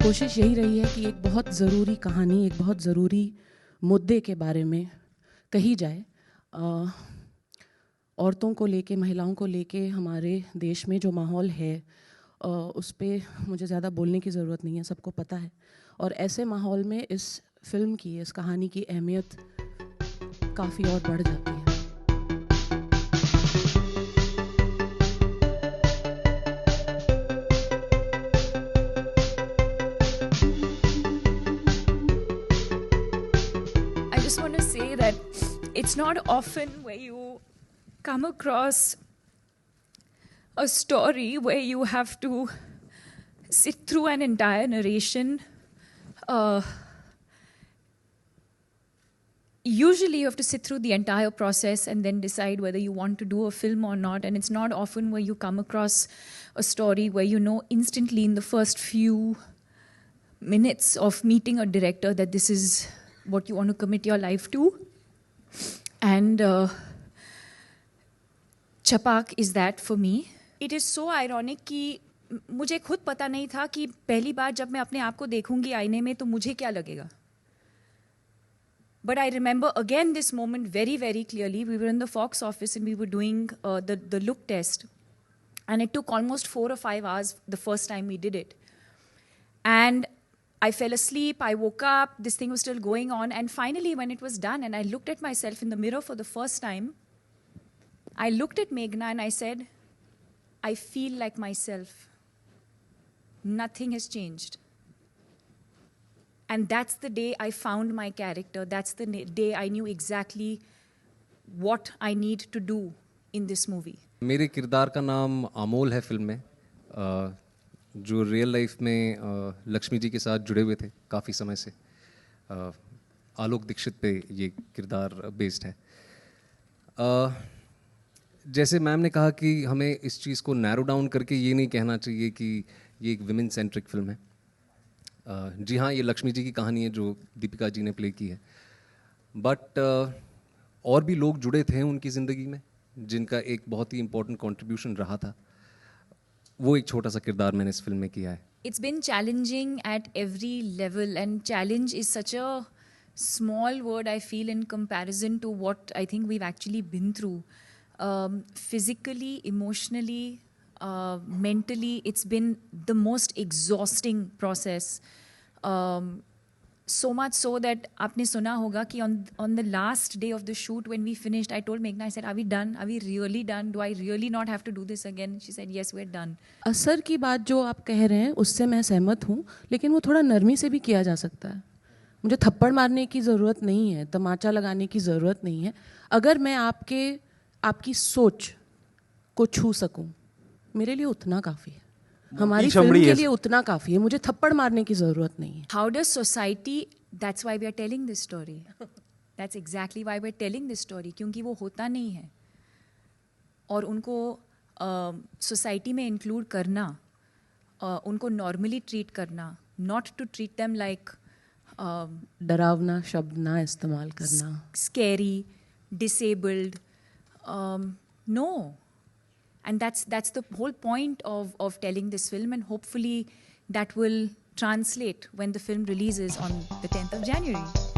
कोशिश यही रही है कि एक बहुत ज़रूरी कहानी, एक बहुत ज़रूरी मुद्दे के बारे में कही जाए। औरतों को लेके, महिलाओं को लेके हमारे देश में जो माहौल है उस पे मुझे ज़्यादा बोलने की ज़रूरत नहीं है, सबको पता है। और ऐसे माहौल में इस फिल्म की, इस कहानी की अहमियत काफ़ी और बढ़ जाती है। I just want to say that it's not often where you come across a story where you have to sit through an entire narration. Usually you have to sit through the entire process and then decide whether you want to do a film or not. And it's not often where you come across a story where you know instantly in the first few minutes of meeting a director that this is what you want to commit your life to. And Chapak is that for me. It is so ironic कि मुझे खुद पता नहीं था कि पहली बार जब मैं अपने आप को देखूंगी आईने में तो मुझे क्या लगेगा. But I remember again this moment very, very clearly. We were in the Fox office and we were doing the look test. And it took almost 4 or 5 hours the first time we did it. And I fell asleep, I woke up, this thing was still going on. And finally, when it was done and I looked at myself in the mirror for the first time, I looked at Meghna and I said, I feel like myself. Nothing has changed. And that's the day I found my character. That's the day I knew exactly what I need to do in this movie. मेरे किरदार का नाम अमोल है film में, जो real life में लक्ष्मी जी के साथ जुड़े हुए थे काफ़ी समय से. आलोक दीक्षित पे ये किरदार बेस्ड है. जैसे मैम ने कहा कि हमें इस चीज़ को नैरो डाउन करके ये नहीं कहना चाहिए कि ये एक विमेन सेंट्रिक फिल्म है. जी हाँ, ये लक्ष्मी जी की कहानी है जो दीपिका जी ने प्ले की है. बट और भी लोग जुड़े थे उनकी ज़िंदगी में जिनका एक बहुत ही इम्पोर्टेंट कंट्रीब्यूशन रहा था. वो एक छोटा सा किरदार मैंने इस फिल्म में किया है. It's been challenging at every level, and challenge is such a small word, I feel, in comparison to what I think we've actually been through. Physically, emotionally, mentally, it's been the most exhausting process. So much so that आपने सुना होगा कि on the last day of the shoot when we finished, I told Meghna, I said, are we done? Are we really done? Do I really not have to do this again? She said, yes, we're done. असर की बात जो आप कह रहे हैं उससे मैं सहमत हूँ, लेकिन वो थोड़ा नरमी से भी किया जा सकता है. मुझे थप्पड़ मारने की ज़रूरत नहीं है, तमाचा लगाने की ज़रूरत नहीं है. अगर मैं आपकी सोच को छू सकूं, मेरे लिए उतना काफ़ी है. हमारी फिल्म के लिए उतना काफ़ी है. मुझे थप्पड़ मारने की ज़रूरत नहीं है. How does society, that's why we are telling this story. That's exactly why we're telling this story. क्योंकि वो होता नहीं है. और उनको सोसाइटी में इंक्लूड करना, उनको नॉर्मली ट्रीट करना, not to treat them like डरावना शब्द ना इस्तेमाल करना, scary, disabled, no. And that's the whole point of telling this film, and hopefully that will translate when the film releases on the 10th of January.